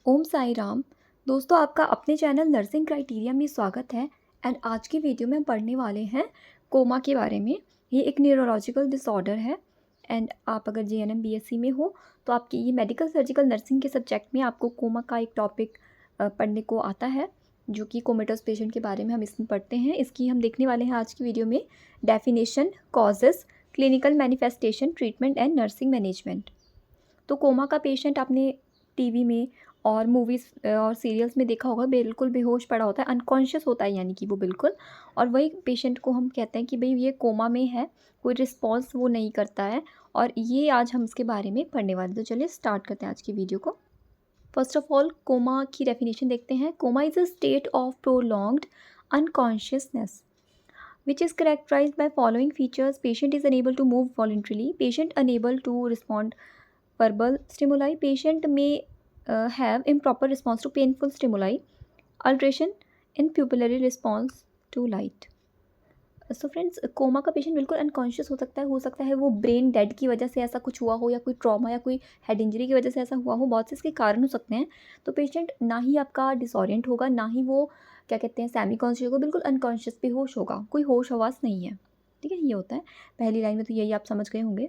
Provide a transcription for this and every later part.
ओम साई राम। दोस्तों, आपका अपने चैनल नर्सिंग क्राइटेरिया में स्वागत है। एंड आज की वीडियो में पढ़ने वाले हैं कोमा के बारे में। ये एक न्यूरोलॉजिकल डिसऑर्डर है। एंड आप अगर जीएनएम बीएससी में हो तो आपकी ये मेडिकल सर्जिकल नर्सिंग के सब्जेक्ट में आपको कोमा का एक टॉपिक पढ़ने को आता है, जो कि कोमेटोस पेशेंट के बारे में हम इसमें पढ़ते हैं। इसकी हम देखने वाले हैं आज की वीडियो में definition, causes, clinical manifestation, treatment and nursing management. तो कोमा का पेशेंट आपने टीवी में और मूवीज़ और सीरियल्स में देखा होगा, बिल्कुल बेहोश पड़ा होता है, अनकॉन्शियस होता है, यानी कि वो बिल्कुल। और वही पेशेंट को हम कहते हैं कि भाई ये कोमा में है, कोई रिस्पॉन्स वो नहीं करता है। और ये आज हम इसके बारे में पढ़ने वाले हैं। तो चलिए स्टार्ट करते हैं आज की वीडियो को। फर्स्ट ऑफ ऑल कोमा की डेफिनेशन देखते हैं। Coma is a state of prolonged unconsciousness which is characterized by following features: patient is unable to move voluntarily, patient unable to respond verbal stimuli, patient may have improper response to painful stimuli, alteration in pupillary response to light. So friends, coma का patient बिल्कुल unconscious हो सकता है वो brain dead की वजह से ऐसा कुछ हुआ हो, या कोई ट्रॉमा या कोई हेड इंजरी की वजह से ऐसा हुआ हो। बहुत से इसके कारण हो सकते हैं। तो पेशेंट ना ही आपका डिसऑरिएंट होगा, ना ही वो क्या कहते हैं सेमी कॉन्शियस होगा, बिल्कुल अनकॉन्शियस बेहोश होगा, कोई होश हवास नहीं है। ठीक है, ये होता है। पहली लाइन में तो यही आप समझ गए होंगे।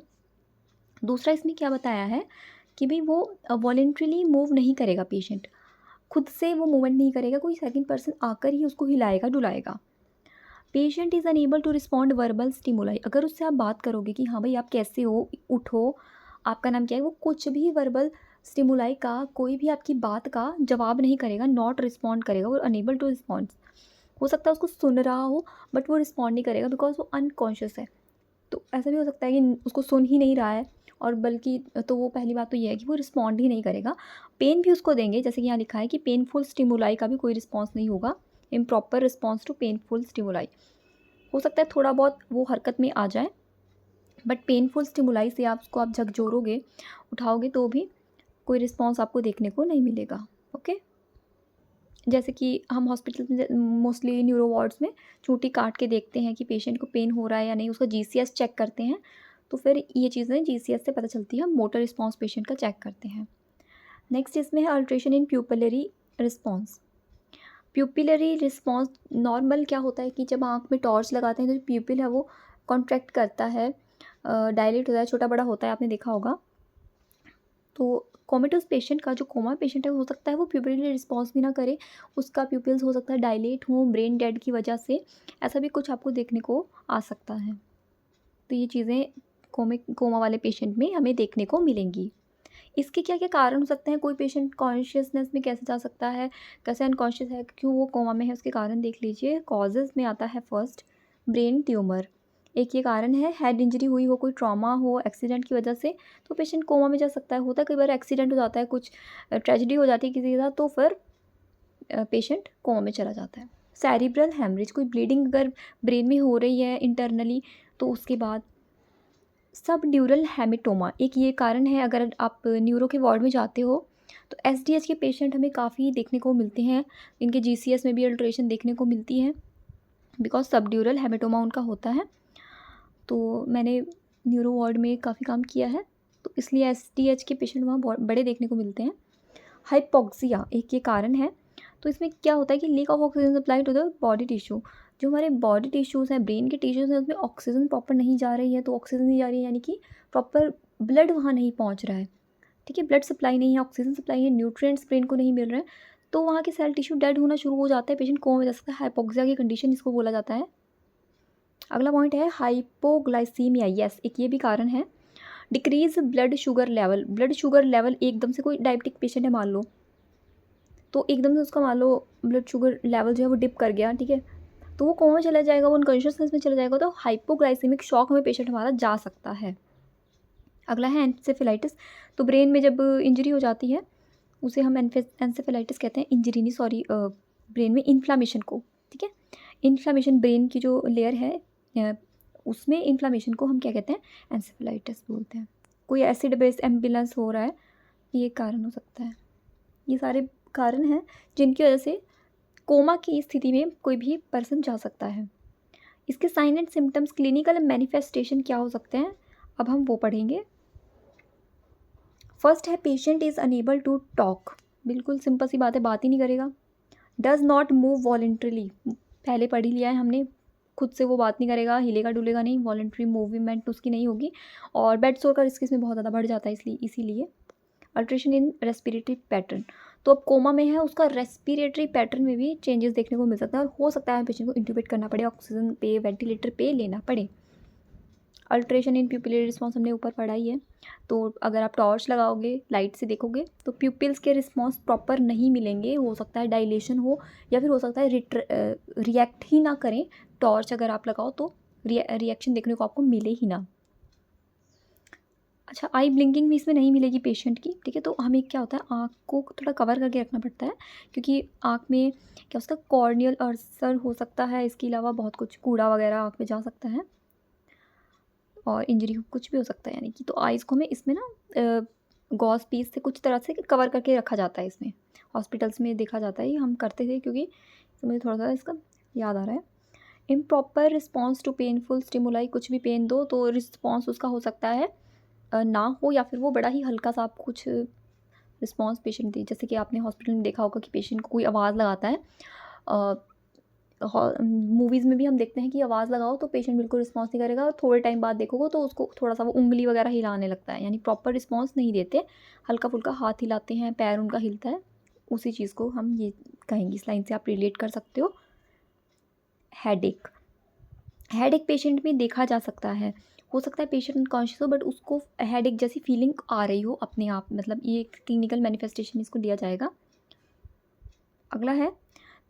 दूसरा इसमें क्या बताया है कि भाई वो वॉलेंट्रीली मूव नहीं करेगा, पेशेंट खुद से वो मूवमेंट नहीं करेगा, कोई सेकंड पर्सन आकर ही उसको हिलाएगा डुलाएगा। Patient is unable to respond verbal stimuli, अगर उससे आप बात करोगे कि हाँ भाई आप कैसे हो, उठो, आपका नाम क्या है, वो कुछ भी वर्बल स्टिमुलाई का, कोई भी आपकी बात का जवाब नहीं करेगा, नॉट रिस्पॉन्ड करेगा। वो अनेबल टू रिस्पॉन्ड, हो सकता है उसको सुन रहा हो बट वो रिस्पॉन्ड नहीं करेगा बिकॉज वो अनकॉन्शियस है। तो ऐसा भी हो सकता है कि उसको सुन ही नहीं रहा है, और बल्कि तो वो पहली बात तो ये है कि वो रिस्पॉन्ड ही नहीं करेगा। पेन भी उसको देंगे, जैसे कि यहाँ लिखा है कि पेनफुल स्टिमुलाई का भी कोई रिस्पॉन्स नहीं होगा। Improper response to painful stimuli, हो सकता है थोड़ा बहुत वो हरकत में आ जाए, बट पेनफुल स्टिमुलाई से आप उसको आप झकझोरोगे, उठाओगे, तो भी कोई रिस्पॉन्स आपको देखने को नहीं मिलेगा। ओके, जैसे कि हम हॉस्पिटल में मोस्टली न्यूरो वार्ड्स में चूटी काट के देखते हैं कि पेशेंट को पेन हो रहा है या नहीं, उसका जीसीएस चेक करते हैं। तो फिर ये चीज़ें जीसीएस से पता चलती है, हम मोटर रिस्पॉन्स पेशेंट का चेक करते हैं। नेक्स्ट इसमें है अल्ट्रेशन इन pupillary response. Pupillary response normal क्या होता है कि जब आँख में टॉर्च लगाते हैं तो जो प्यूपिल है वो कॉन्ट्रैक्ट करता है, डायलेट होता है, छोटा बड़ा होता है, आपने देखा होगा। तो कोमेटोस पेशेंट का, जो कोमा पेशेंट है, हो सकता है वो प्यूपिलरी रिस्पॉन्स भी ना करे, उसका प्यूपिल्स हो सकता है डायलेट हो ब्रेन डेड की वजह से, ऐसा भी कुछ आपको देखने को आ सकता है। तो ये चीज़ें कोमा वाले पेशेंट में हमें देखने को मिलेंगी। इसके क्या क्या कारण हो सकते हैं, कोई पेशेंट कॉन्शियसनेस में कैसे जा सकता है, कैसे अनकॉन्शियस है, क्यों वो कोमा में है, उसके कारण देख लीजिए। कॉजेज़ में आता है फर्स्ट ब्रेन ट्यूमर, एक ये कारण है। हेड इंजरी हुई हो, कोई ट्रॉमा हो एक्सीडेंट की वजह से, तो पेशेंट कोमा में जा सकता है। होता है कई बार एक्सीडेंट हो जाता है, कुछ ट्रेजेडी हो जाती है किसी के साथ, तो फिर पेशेंट कोमा में चला जाता है। सेरिब्रल हेमरेज, कोई ब्लीडिंग अगर ब्रेन में हो रही है इंटरनली, तो उसके बाद सब ड्यूरल हेमेटोमा, एक ये कारण है। अगर आप न्यूरो के वार्ड में जाते हो तो एसडीएच के पेशेंट हमें काफ़ी देखने को मिलते हैं, इनके जीसीएस में भी अल्ट्रेशन देखने को मिलती है, बिकॉज सब ड्यूरल हेमेटोमा उनका होता है। तो मैंने न्यूरो वार्ड में काफ़ी काम किया है, तो इसलिए एसडीएच के पेशेंट वहाँ बहुत बड़े देखने को मिलते हैं। हाइपोक्सिया एक ये कारण है। तो इसमें क्या होता है कि lack of oxygen supply to the body tissue, जो हमारे बॉडी टिश्यूज़ हैं, ब्रेन के टिश्यूज़ हैं, उसमें ऑक्सीजन प्रॉपर नहीं जा रही है। तो ऑक्सीजन नहीं जा रही है यानी कि प्रॉपर ब्लड वहाँ नहीं पहुँच रहा है। ठीक है, ब्लड सप्लाई नहीं है, ऑक्सीजन सप्लाई है, न्यूट्रिएंट्स ब्रेन को नहीं मिल रहे हैं, तो वहाँ के सेल टिश्यू डेड होना शुरू हो जाता है, पेशेंट कोमा में जा सकता है। हाइपोक्सिया की कंडीशन इसको बोला जाता है। अगला पॉइंट है हाइपोग्लाइसीमिया, यस, एक ये भी कारण है। Decrease blood sugar level, blood sugar level एकदम से, कोई डायबिटिक पेशेंट है मान लो, तो एकदम से उसका मान लो ब्लड शुगर लेवल जो है वो डिप कर गया, ठीक है, तो वो कोमा में चला जाएगा, वो अनकॉन्शियसनेस में चला जाएगा। तो हाइपोग्लाइसेमिक शॉक में पेशेंट हमारा जा सकता है। अगला है एंसेफेलाइटिस। तो ब्रेन में जब इंजरी हो जाती है उसे हम एंसेफेलाइटिस कहते हैं, इंजरी नहीं, सॉरी, ब्रेन में इन्फ्लामेशन को। ठीक है, इन्फ्लामेशन ब्रेन की जो लेयर है उसमें इन्फ्लामेशन को हम क्या कहते हैं, एंसेफेलाइटिस बोलते हैं। कोई एसिड बेस एम्बुलेंस हो रहा है, ये कारण हो सकता है। ये सारे कारण हैं जिनकी वजह से कोमा की स्थिति में कोई भी पर्सन जा सकता है। इसके sign and symptoms, clinical manifestation क्या हो सकते हैं, अब हम वो पढ़ेंगे। फर्स्ट है patient is unable to talk, बिल्कुल सिंपल सी बात है, बात ही नहीं करेगा। डज़ नॉट मूव वॉलंटरीली, पहले पढ़ ही लिया है हमने, खुद से वो बात नहीं करेगा, हिलेगा डुलेगा नहीं, वॉलंटरी मूवमेंट उसकी नहीं होगी। और बेड सोर का रिस्क इसमें बहुत ज़्यादा बढ़ जाता है इसीलिए। अल्ट्रेशन इन रेस्पिरेटरी पैटर्न, तो अब कोमा में है, उसका रेस्पिरेटरी पैटर्न में भी चेंजेस देखने को मिल सकता है और हो सकता है पेशेंट को इंट्यूबेट करना पड़े, ऑक्सीजन पे, वेंटिलेटर पे लेना पड़े। अल्ट्रेशन इन प्यूपिलरी रिस्पॉन्स हमने ऊपर पढ़ा ही है। तो अगर आप टॉर्च लगाओगे, लाइट से देखोगे, तो प्यूपिल्स के रिस्पॉन्स प्रॉपर नहीं मिलेंगे, हो सकता है डायलेशन हो या फिर हो सकता है रिएक्ट ही ना करें। टॉर्च अगर आप लगाओ तो रिएक्शन देखने को आपको मिले ही ना। अच्छा, आई ब्लिंकिंग भी इसमें नहीं मिलेगी पेशेंट की, ठीक है। तो हमें क्या होता है, आँख को थोड़ा कवर करके रखना पड़ता है, क्योंकि आँख में क्या उसका कॉर्नियल अल्सर हो सकता है, इसके अलावा बहुत कुछ कूड़ा वगैरह आँख में जा सकता है और इंजरी कुछ भी हो सकता है, यानी कि तो आइज़ को हमें इसमें ना गॉज पीस से कुछ तरह से कवर करके रखा जाता है। इसमें हॉस्पिटल्स में देखा जाता है, ये हम करते थे, क्योंकि तो मुझे थोड़ा सा इसका याद आ रहा है। Improper response to painful stimuli, कुछ भी पेन दो तो रिस्पॉन्स उसका हो सकता है ना हो, या फिर वो बड़ा ही हल्का सा आप कुछ रिस्पॉन्स पेशेंट दे। जैसे कि आपने हॉस्पिटल में देखा होगा कि पेशेंट को कोई आवाज़ लगाता है, मूवीज़ में भी हम देखते हैं कि आवाज़ लगाओ तो पेशेंट बिल्कुल रिस्पॉन्स नहीं करेगा, और थोड़े टाइम बाद देखोगे तो उसको थोड़ा सा वो उंगली वगैरह हिलाने लगता है, यानी प्रॉपर रिस्पॉन्स नहीं देते, हल्का फुल्का हाथ हिलाते हैं, पैर उनका हिलता है, उसी चीज़ को हम ये कहेंगे। इस लाइन से आप रिलेट कर सकते हो। हेडेक, हेडेक पेशेंट में देखा जा सकता है, हो सकता है पेशेंट अनकॉन्शियस हो बट उसको हेडेक जैसी फीलिंग आ रही हो अपने आप, मतलब ये एक क्लिनिकल मैनिफेस्टेशन इसको दिया जाएगा। अगला है,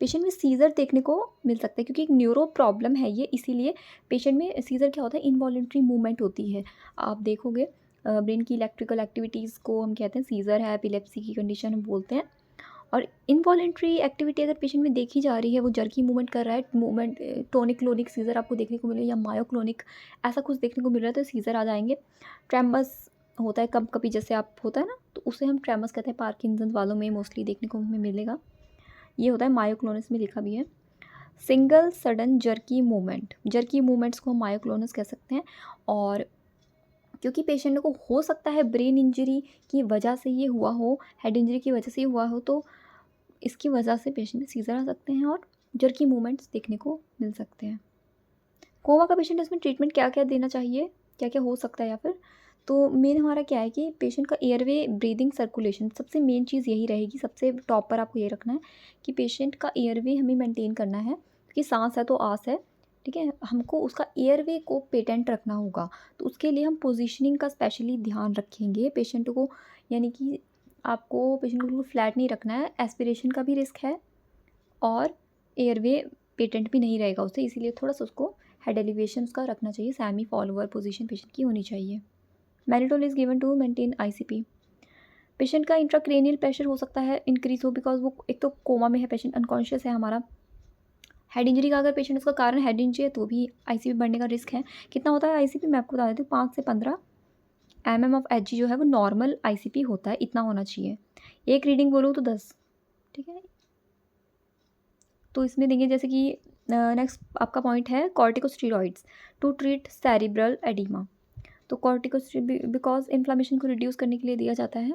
पेशेंट में सीज़र देखने को मिल सकता है, क्योंकि एक न्यूरो प्रॉब्लम है ये, इसीलिए पेशेंट में सीज़र क्या होता है, इनवॉलेंट्री मूवमेंट होती है। आप देखोगे ब्रेन की इलेक्ट्रिकल एक्टिविटीज़ को हम कहते हैं सीज़र है, एपिलेप्सी की कंडीशन हम बोलते हैं। और इनवॉलेंट्री एक्टिविटी अगर पेशेंट में देखी जा रही है, वो जर्की मूवमेंट कर रहा है, मूवमेंट टोनिक क्लोनिक सीज़र आपको देखने को मिले या मायोक्लोनिक ऐसा कुछ देखने को मिल रहा है, तो सीज़र आ जाएंगे। ट्रेमस होता है कब कभी, जैसे आप होता है ना, तो उसे हम ट्रेमस कहते हैं, पार्किंसन वालों में मोस्टली देखने को हमें मिलेगा, ये होता है, मायोक्लोनस में लिखा भी है। Single sudden jerky movement, jerky movements को हम मायोक्लोनस कह सकते हैं। और क्योंकि पेशेंट को हो सकता है ब्रेन इंजरी की वजह से ये हुआ हो, हेड इंजरी की वजह से ये हुआ हो, तो इसकी वजह से पेशेंट में सीज़र आ सकते हैं और जर्की मूवमेंट्स देखने को मिल सकते हैं। कोमा का पेशेंट, इसमें ट्रीटमेंट क्या क्या देना चाहिए, क्या क्या हो सकता है, या फिर तो मेन हमारा क्या है कि पेशेंट का एयरवे, ब्रीदिंग, सर्कुलेशन, सबसे मेन चीज़ यही रहेगी, सबसे टॉप पर आपको ये रखना है कि पेशेंट का एयरवे हमें मेंटेन करना है, क्योंकि सांस है तो आस है, ठीक है। हमको उसका एयरवे को पेटेंट रखना होगा, तो उसके लिए हम पोजीशनिंग का स्पेशली ध्यान रखेंगे पेशेंट को, यानी कि आपको पेशेंट को बिल्कुल फ्लैट नहीं रखना है, एस्पिरेशन का भी रिस्क है और एयरवे पेटेंट भी नहीं रहेगा उससे, इसीलिए थोड़ा सा उसको हेड एलिवेशन उसका रखना चाहिए, सेमी फॉलोअर पोजीशन पेशेंट की होनी चाहिए। Mannitol is given to maintain ICP. Patient का इंट्राक्रेनियल प्रेशर हो सकता है इंक्रीज हो, बिकॉज वो एक तो कोमा में है, पेशेंट अनकॉन्शियस है हमारा। हेड इंजरी का अगर पेशेंट, उसका कारण हेड इंजरी है, तो भी आईसीपी बढ़ने का रिस्क है। कितना होता है आईसीपी, मैं आपको बता देती हूँ, 5 से 15 mm ऑफ एच जो है वो नॉर्मल आईसीपी होता है, इतना होना चाहिए। एक रीडिंग बोलूँ तो 10, ठीक है। तो इसमें देंगे, जैसे कि नेक्स्ट आपका पॉइंट है corticosteroids to treat cerebral oedema. तो कॉर्टिकोस्टेरॉइड बिकॉज इन्फ्लामेशन को रिड्यूस करने के लिए दिया जाता है,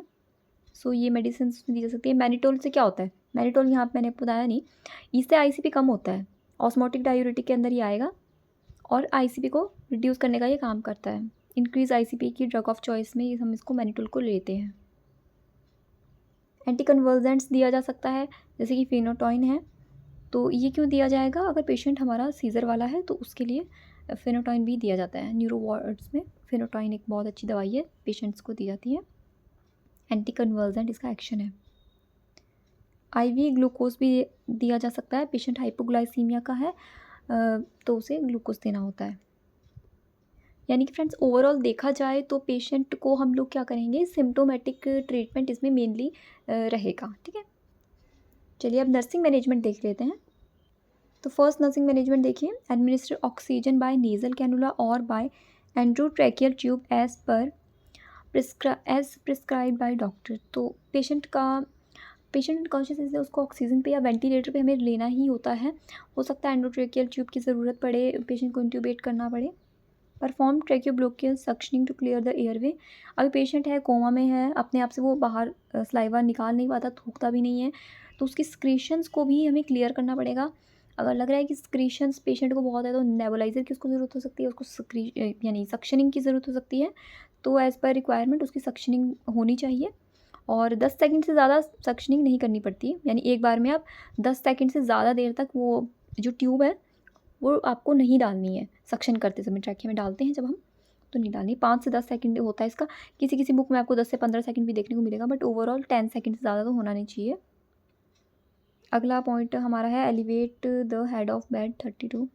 सो ये मेडिसिन दी जा सकती है। मैनिटोल से क्या होता है, मैनिटोल यहाँ पे मैंने बताया नहीं, इससे आईसीपी कम होता है, ऑस्मोटिक डायूरेटिक के अंदर ही आएगा और आईसीपी को रिड्यूस करने का ये काम करता है। इंक्रीज आईसीपी की ड्रग ऑफ चॉइस में हम इसको मैनिटोल को लेते हैं। एंटी कन्वर्जेंट्स दिया जा सकता है, जैसे कि फेनोटॉइन है, तो ये क्यों दिया जाएगा, अगर पेशेंट हमारा सीज़र वाला है तो उसके लिए फेनोटॉइन भी दिया जाता है। न्यूरो वार्ड्स में फेनोटॉइन एक बहुत अच्छी दवाई है, पेशेंट्स को दी जाती है। एंटी कन्वर्जेंट इसका एक्शन है। आईवी ग्लूकोज भी दिया जा सकता है, पेशेंट हाइपोग्लाइसीमिया का है तो उसे ग्लूकोज देना होता है। यानी कि फ्रेंड्स ओवरऑल देखा जाए तो पेशेंट को हम लोग क्या करेंगे, सिम्टोमेटिक ट्रीटमेंट इसमें मेनली रहेगा, ठीक है। चलिए अब नर्सिंग मैनेजमेंट देख लेते हैं। तो फर्स्ट नर्सिंग मैनेजमेंट देखिए, administer oxygen by nasal cannula और by endotracheal tube as prescribed by doctor. तो पेशेंट कॉन्शियस है, उसको ऑक्सीजन पे या वेंटिलेटर पे हमें लेना ही होता है। हो सकता है एंड्रोट्रैकियल ट्यूब की ज़रूरत पड़े, पेशेंट को इंट्यूबेट करना पड़े, perform tracheobronchial suctioning to clear the airway. अभी पेशेंट है, कोमा में है, अपने आप से वो बाहर सलाइवा निकाल नहीं पाता, थूकता भी नहीं है, तो उसकी स्क्रीशंस को भी हमें क्लियर करना पड़ेगा। अगर लग रहा है कि स्क्रीशंस पेशेंट को बहुत है तो नेबुलाइज़र की उसको ज़रूरत हो सकती है, उसको यानी सक्शनिंग की ज़रूरत हो सकती है। तो एज़ पर रिक्वायरमेंट उसकी सक्शनिंग होनी चाहिए और 10 सेकंड से ज़्यादा सक्शनिंग नहीं करनी पड़ती है, यानी एक बार में आप 10 सेकंड से ज़्यादा देर तक वो जो ट्यूब है वो आपको नहीं डालनी है। सक्शन करते समय ट्रैकिया में डालते हैं जब हम, तो नहीं डालनी। 5 से 10 सेकंड होता है इसका। किसी बुक में आपको 10 से 15 सेकंड भी देखने को मिलेगा, बट ओवरऑल 10 सेकंड से ज़्यादा तो होना नहीं चाहिए। अगला पॉइंट हमारा है elevate the head of bed 32।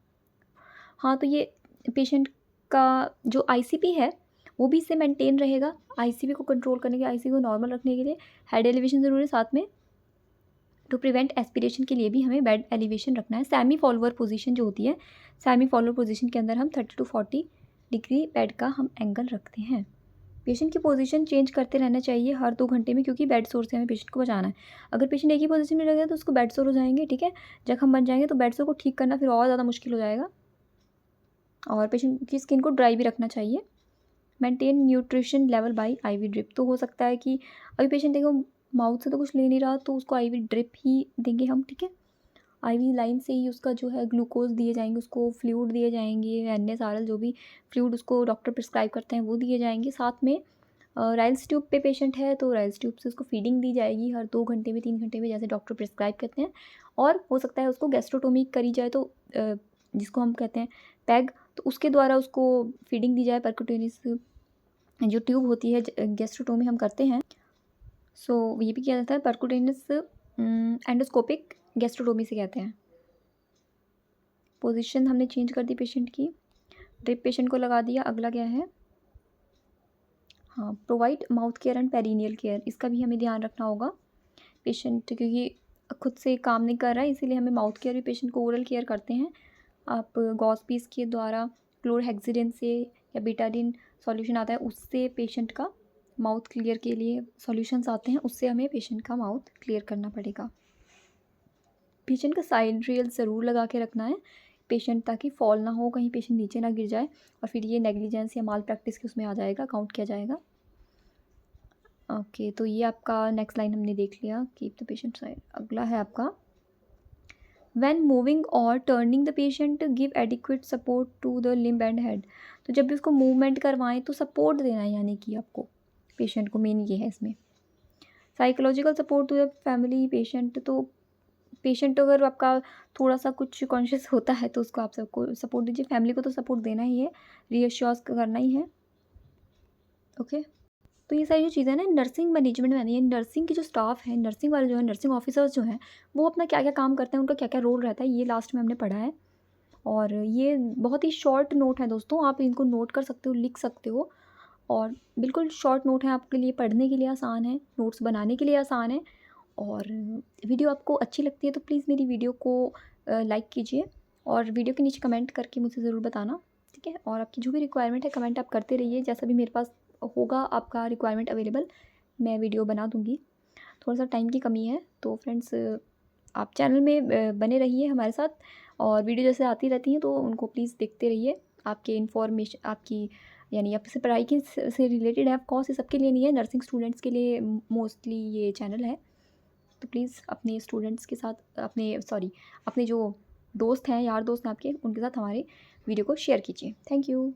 हाँ, तो ये पेशेंट का जो आईसीपी है वो भी इससे मेंटेन रहेगा। आईसीपी को कंट्रोल करने के, आईसीपी को नॉर्मल रखने के लिए हेड एलिवेशन ज़रूरी है, साथ में टू प्रिवेंट एस्पिरेशन के लिए भी हमें बेड एलिवेशन रखना है। सेमी फॉलोअर पोजीशन जो होती है, सेमी फॉलोअर पोजीशन के अंदर हम 30 to 40 डिग्री बेड का हम एंगल रखते हैं। पेशेंट की पोजीशन चेंज करते रहना चाहिए हर 2 घंटे में, क्योंकि बेड सोर से हमें पेशेंट को बचाना है। अगर पेशेंट एक ही पोजीशन में रहेगा तो उसको बेड सोर हो जाएंगे, ठीक है, जख्म बन जाएंगे, तो बेड सोर को ठीक करना फिर और ज़्यादा मुश्किल हो जाएगा। और पेशेंट की स्किन को ड्राई भी रखना चाहिए। Maintain nutrition level by IV drip. तो हो सकता है कि अभी पेशेंट देखो माउथ से तो कुछ ले नहीं रहा, तो उसको आईवी ड्रिप ही देंगे हम, ठीक है। आईवी लाइन से ही उसका जो है ग्लूकोज दिए जाएंगे, उसको फ्लूइड दिए जाएंगे, NSRL जो भी फ्लूइड उसको डॉक्टर प्रिस्क्राइब करते हैं वो दिए जाएंगे। साथ में राइल्स ट्यूब पे पेशेंट है तो राइल्स ट्यूब से उसको फीडिंग दी जाएगी हर 2 घंटे में, 3 घंटे में, जैसे डॉक्टर प्रिस्क्राइब करते हैं। और हो सकता है उसको गैस्ट्रोटोमी करी जाए, तो जिसको हम कहते हैं पैग, तो उसके द्वारा उसको फीडिंग दी जाए। परक्यूटेनियस जो ट्यूब होती है गैस्ट्रोटोमी हम करते हैं, सो ये भी किया जाता है। परक्यूटेनियस एंडोस्कोपिक गैस्ट्रोटोमी से कहते हैं। पोजीशन हमने चेंज कर दी पेशेंट की, ड्रिप पेशेंट को लगा दिया। अगला क्या है, हाँ, provide mouth care and perennial care. इसका भी हमें ध्यान रखना होगा। पेशेंट क्योंकि खुद से काम नहीं कर रहा है, इसीलिए हमें माउथ केयर भी पेशेंट को ओरल केयर करते हैं। आप गॉस पीस के द्वारा क्लोरहेक्सिडिन से या बीटाडिन सॉल्यूशन आता है, उससे पेशेंट का माउथ क्लियर के लिए सॉल्यूशंस आते हैं, उससे हमें पेशेंट का माउथ क्लियर करना पड़ेगा। पेशेंट का साइड रेल ज़रूर लगा के रखना है पेशेंट, ताकि फॉल ना हो, कहीं पेशेंट नीचे ना गिर जाए और फिर ये नेग्लिजेंस या माल प्रैक्टिस के उसमें आ जाएगा, काउंट किया जाएगा। ओके, तो ये आपका नेक्स्ट लाइन हमने देख लिया, कीप द पेशेंट साइड। अगला है आपका व्हेन मूविंग और turning the patient give adequate support to the limb and head. तो जब भी उसको मूवमेंट करवाएं तो सपोर्ट देना है, यानी कि आपको पेशेंट को, मेन ये है इसमें। Psychological support to the family patient. तो पेशेंट अगर आपका थोड़ा सा कुछ कॉन्शियस होता है तो उसको आप सबको सपोर्ट दीजिए, फैमिली को तो सपोर्ट देना ही है, रीअश्योर करना ही है। ओके, तो ये सारी जो चीज़ें ना नर्सिंग मैनेजमेंट में आती है। नर्सिंग की जो स्टाफ है, नर्सिंग वाले जो है, नर्सिंग ऑफिसर्स जो हैं, वो अपना क्या क्या काम करते हैं, उनका क्या क्या रोल रहता है, ये लास्ट में हमने पढ़ा है। और ये बहुत ही शॉर्ट नोट है दोस्तों, आप इनको नोट कर सकते हो, लिख सकते हो, और बिल्कुल शॉर्ट नोट है, आपके लिए पढ़ने के लिए आसान है, नोट्स बनाने के लिए आसान है। और वीडियो आपको अच्छी लगती है तो प्लीज़ मेरी वीडियो को लाइक कीजिए और वीडियो के नीचे कमेंट करके मुझे ज़रूर बताना, ठीक है। और आपकी जो भी रिक्वायरमेंट है कमेंट आप करते रहिए, जैसा भी मेरे पास होगा आपका रिक्वायरमेंट अवेलेबल, मैं वीडियो बना दूँगी। थोड़ा सा टाइम की कमी है, तो फ्रेंड्स आप चैनल में बने रहिए हमारे साथ, और वीडियो जैसे आती रहती हैं तो उनको प्लीज़ देखते रहिए। आपके इन्फॉर्मेशन आपकी, यानी आपसे पढ़ाई की से रिलेटेड है, ऑफ कोर्स ये सबके लिए नहीं है, नर्सिंग स्टूडेंट्स के लिए मोस्टली ये चैनल है। तो प्लीज़ अपने स्टूडेंट्स के साथ, अपने जो दोस्त हैं, यार दोस्त हैं आपके, उनके साथ हमारे वीडियो को शेयर कीजिए। Thank you.